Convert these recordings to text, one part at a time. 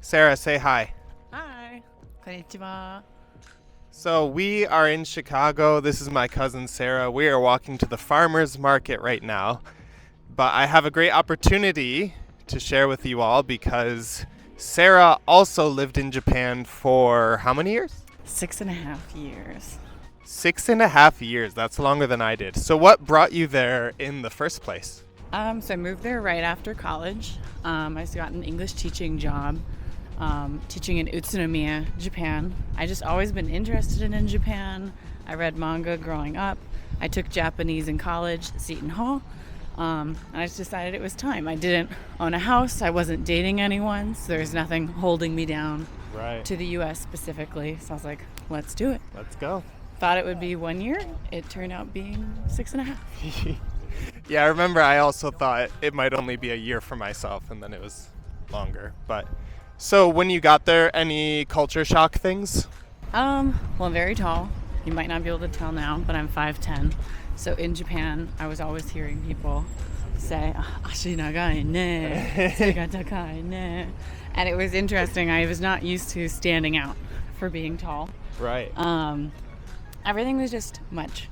Sarah, say hi. Hi. Konnichiwa. So we are in Chicago. This is my cousin Sarah. We are walking to the farmer's market right now. But I have a great opportunity to share with you all because Sarah also lived in Japan for how many years? 6.5 years. 6.5 years. That's longer than I did. So what brought you there in the first place? So I moved there right after college. I just got an English teaching job, teaching in Utsunomiya, Japan. I just always been interested in Japan. I read manga growing up. I took Japanese in college at Seton Hall. And I just decided it was time. I didn't own a house. I wasn't dating anyone, so there's nothing holding me down to the U.S. specifically. So I was like, let's do it. Let's go. Thought it would be 1 year. It turned out being 6.5. Yeah, I remember I also thought it might only be a year for myself, and then it was longer. But so when you got there, any culture shock things? Well, I'm very tall. You might not be able to tell now, but I'm 5'10". So in Japan, I was always hearing people say, "Ashi nagai ne, sei ga takai ne," and it was interesting. I was not used to standing out for being tall. Right. Everything was just much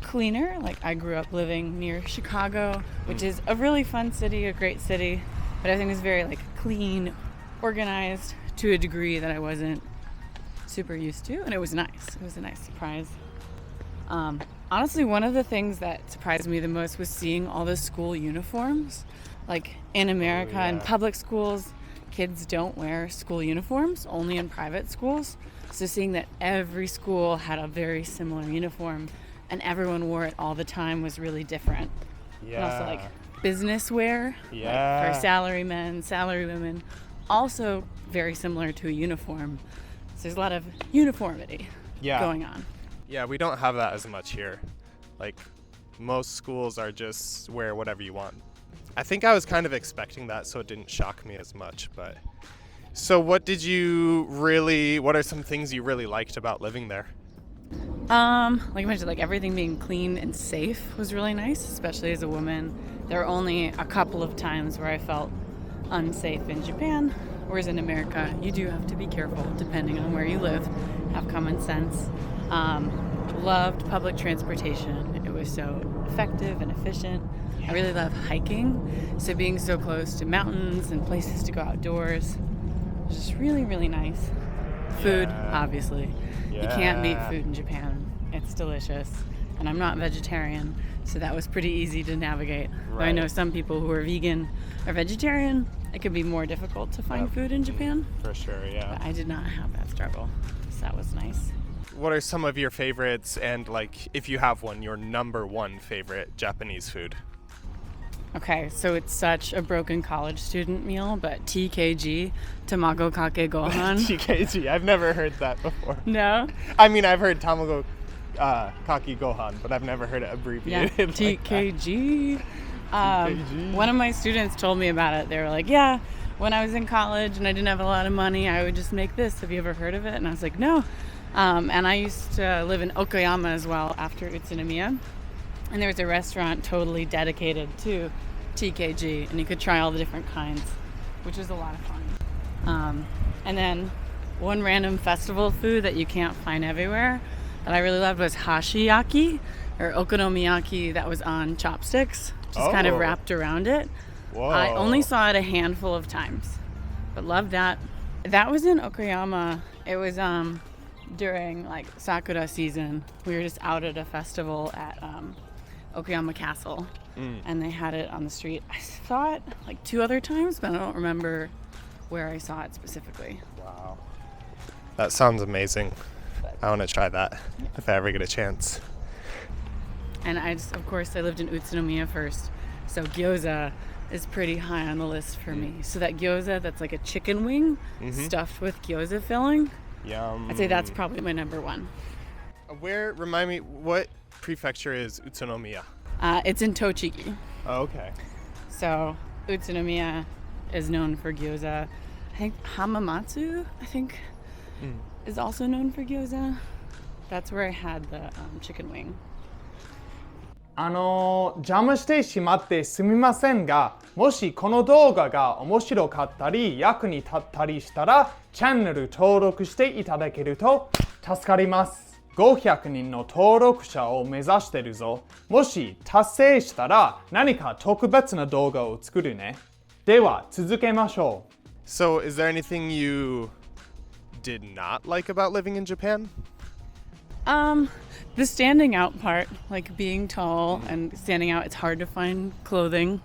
cleaner. Like, I grew up living near Chicago, which is a really fun city, a great city, but everything was very clean, organized to a degree that I wasn't super used to, and it was nice. It was a nice surprise. Honestly, one of the things that surprised me the most was seeing all the school uniforms. Like, in America, in public schools, kids don't wear school uniforms, only in private schools. So seeing that every school had a very similar uniform and everyone wore it all the time was really different. Yeah. And also business wear, for salarymen, salarywomen, also very similar to a uniform. So there's a lot of uniformity going on. Yeah, we don't have that as much here. Most schools are just wear whatever you want. I think I was kind of expecting that, so it didn't shock me as much. But so what are some things you really liked about living there? Like I mentioned, everything being clean and safe was really nice, especially as a woman. There were only a couple of times where I felt unsafe in Japan, whereas in America, you do have to be careful depending on where you live, have common sense. Loved public transportation. It was so effective and efficient. I really love hiking, so being so close to mountains and places to go outdoors was just really, really nice. Food, obviously. You can't beat food in Japan. It's delicious. And I'm not vegetarian, so that was pretty easy to navigate. Right. I know some people who are vegan or vegetarian, it could be more difficult to find food in Japan. For sure, yeah. But I did not have that struggle, so that was nice. What are some of your favorites, and if you have one, your number one favorite Japanese food? Okay, so it's such a broken college student meal, but TKG, Tamago Kake Gohan. TKG, I've never heard that before. No? I mean, I've heard Tamago Kake Gohan, but I've never heard it abbreviated. Yeah, TKG. TKG. One of my students told me about it. They were like, yeah, when I was in college and I didn't have a lot of money, I would just make this. Have you ever heard of it? And I was like, no. And I used to live in Okayama as well after Utsunomiya. And there was a restaurant totally dedicated to TKG, and you could try all the different kinds, which was a lot of fun. And then one random festival food that you can't find everywhere that I really loved was hashiyaki, or okonomiyaki, that was on chopsticks, just kind of wrapped around it. Whoa. I only saw it a handful of times, but loved that. That was in Okayama. It was during Sakura season. We were just out at a festival at Okayama Castle, and they had it on the street. I saw it 2 other times, but I don't remember where I saw it specifically. Wow. That sounds amazing. I want to try that if I ever get a chance. And of course, I lived in Utsunomiya first, so gyoza is pretty high on the list for me. So that gyoza that's like a chicken wing stuffed with gyoza filling, yum. I'd say that's probably my number one. Remind me, what prefecture is Utsunomiya? It's in Tochigi. Oh, okay. So Utsunomiya is known for gyoza. I think Hamamatsu, is also known for gyoza. That's where I had the chicken wing. 邪魔してしまってすみませんが、もしこの動画が面白かったり役に立ったりしたら、チャンネル登録していただけると助かります。500人の登録者を目指してるぞ。もし達成したら何か特別な動画を作るね。では続けましょう。So, is there anything you did not like about living in Japan? The standing out part, like being tall and standing out, it's hard to find clothing.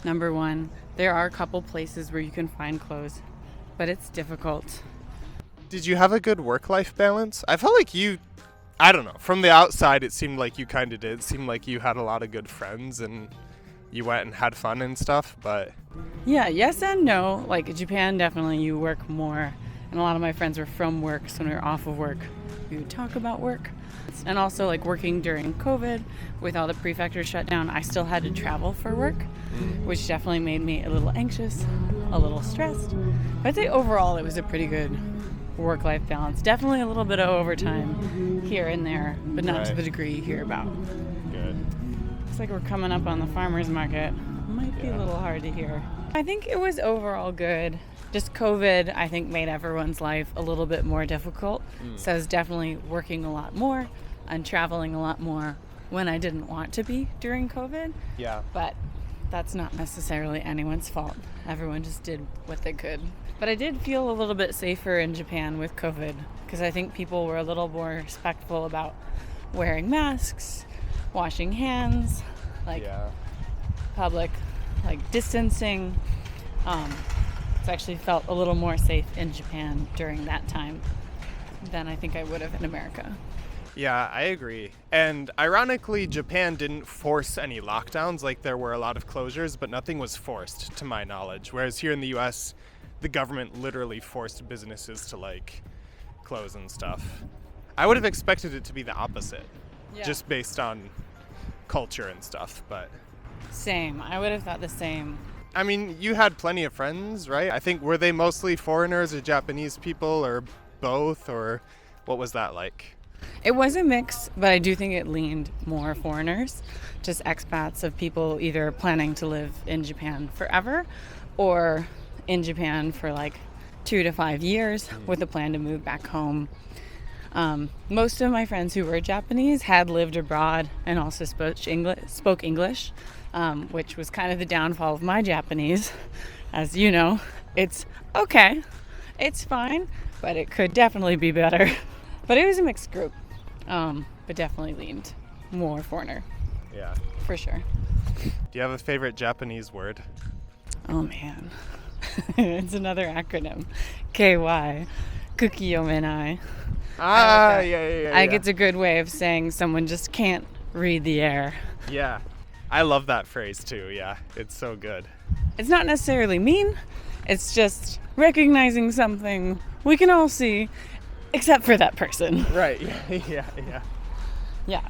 Number one, there are a couple places where you can find clothes, but it's difficult. Did you have a good work-life balance? I felt like I don't know, from the outside it seemed like you kind of did. It seemed like you had a lot of good friends and you went and had fun and stuff, but... Yeah, yes and no. Like Japan, definitely you work more. And a lot of my friends were from work, so when we were off of work, we would talk about work. And also like working during COVID with all the prefectures shut down, I still had to travel for work, which definitely made me a little anxious, a little stressed. But I'd say overall it was a pretty good work-life balance. Definitely a little bit of overtime here and there, but not to the degree you hear about. Good. Looks like we're coming up on the farmer's market. Might be a little hard to hear. I think it was overall good. Just COVID, I think, made everyone's life a little bit more difficult. So I was definitely working a lot more and traveling a lot more when I didn't want to be during COVID. Yeah. But that's not necessarily anyone's fault. Everyone just did what they could. But I did feel a little bit safer in Japan with COVID because I think people were a little more respectful about wearing masks, washing hands, public, distancing. So I actually felt a little more safe in Japan during that time than I think I would have in America. Yeah, I agree. And ironically, Japan didn't force any lockdowns. Like there were a lot of closures, but nothing was forced to my knowledge. Whereas here in the US, the government literally forced businesses to close and stuff. I would have expected it to be the opposite, just based on culture and stuff, but... Same. I would have thought the same. I mean, you had plenty of friends, right? I think, were they mostly foreigners or Japanese people or both, or what was that like? It was a mix, but I do think it leaned more foreigners, just expats of people either planning to live in Japan forever or in Japan for 2 to 5 years with a plan to move back home. Most of my friends who were Japanese had lived abroad and also spoke English, which was kind of the downfall of my Japanese. As you know, it's okay, it's fine, but it could definitely be better. But it was a mixed group, but definitely leaned more foreigner. Yeah. For sure. Do you have a favorite Japanese word? Oh man. It's another acronym. KY. Kukiyomenai. Yeah. I think it's a good way of saying someone just can't read the air. Yeah. I love that phrase too, yeah. It's so good. It's not necessarily mean, it's just recognizing something we can all see, except for that person. Right, yeah. Yeah.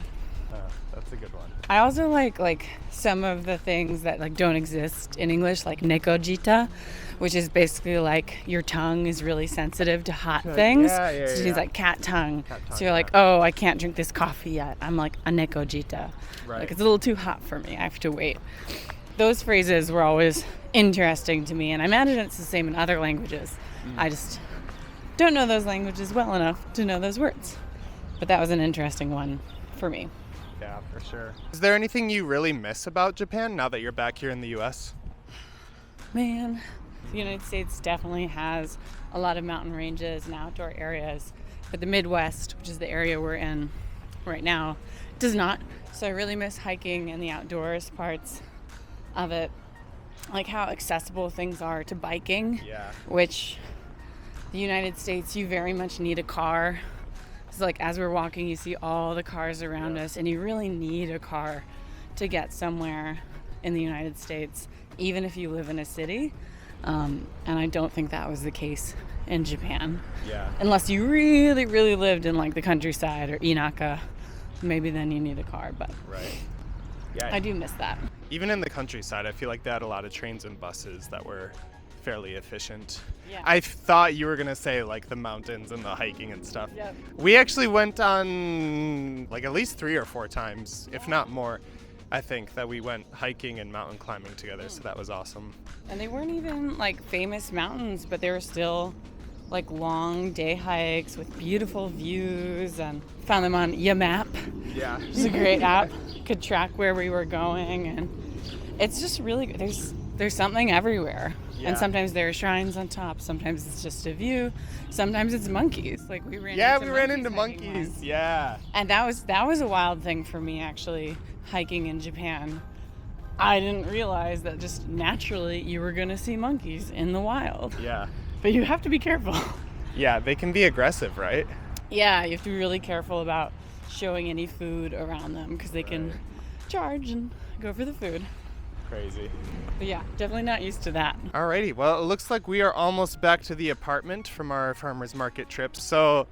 That's a good one. I also like some of the things that don't exist in English, like nekojita, which is basically your tongue is really sensitive to hot things. So it means cat tongue. So you're oh, I can't drink this coffee yet. I'm a nekojita. Right. It's a little too hot for me. I have to wait. Those phrases were always interesting to me, and I imagine it's the same in other languages. I just don't know those languages well enough to know those words. But that was an interesting one for me. Yeah, for sure. Is there anything you really miss about Japan now that you're back here in the US? Man, the United States definitely has a lot of mountain ranges and outdoor areas, but the Midwest, which is the area we're in right now, does not. So I really miss hiking and the outdoors parts of it, like how accessible things are to biking, which the United States, you very much need a car. So as we're walking, you see all the cars around us, and you really need a car to get somewhere in the United States, even if you live in a city. And I don't think that was the case in Japan. Yeah. Unless you really, really lived in the countryside or inaka, maybe then you need a car. But right. Yeah. I do miss that. Even in the countryside, I feel like they had a lot of trains and buses that were fairly efficient. Yeah. I thought you were gonna say the mountains and the hiking and stuff. Yep. We actually went on at least 3 or 4 times, if not more. I think, that we went hiking and mountain climbing together, so that was awesome. And they weren't even like famous mountains, but they were still like long day hikes with beautiful views, and found them on Yamap. Yeah. It's a great app. Could track where we were going, and it's just really good. There's something everywhere. Yeah. And sometimes there are shrines on top. Sometimes it's just a view. Sometimes it's monkeys. Like we ran into monkeys. once. Yeah. And that was a wild thing for me, actually, hiking in Japan. I didn't realize that just naturally you were going to see monkeys in the wild. Yeah. But you have to be careful. Yeah, they can be aggressive, right? Yeah, you have to be really careful about showing any food around them, because they can charge and go for the food. Crazy. But yeah, definitely not used to that. Alrighty, well, it looks like we are almost back to the apartment from our farmers market trip. So,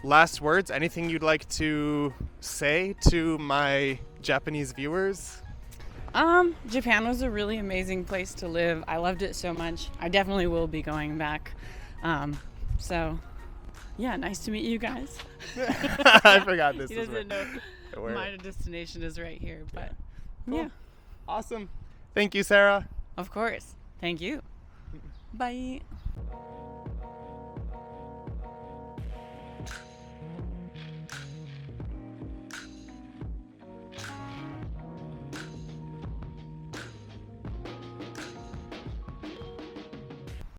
last words, anything you'd like to say to my Japanese viewers? Japan was a really amazing place to live. I loved it so much. I definitely will be going back. So, yeah, nice to meet you guys. I forgot this He is doesn't know where- my destination is right here, but Cool. yeah, Awesome. Thank you, Sarah. of course. Thank you. Bye.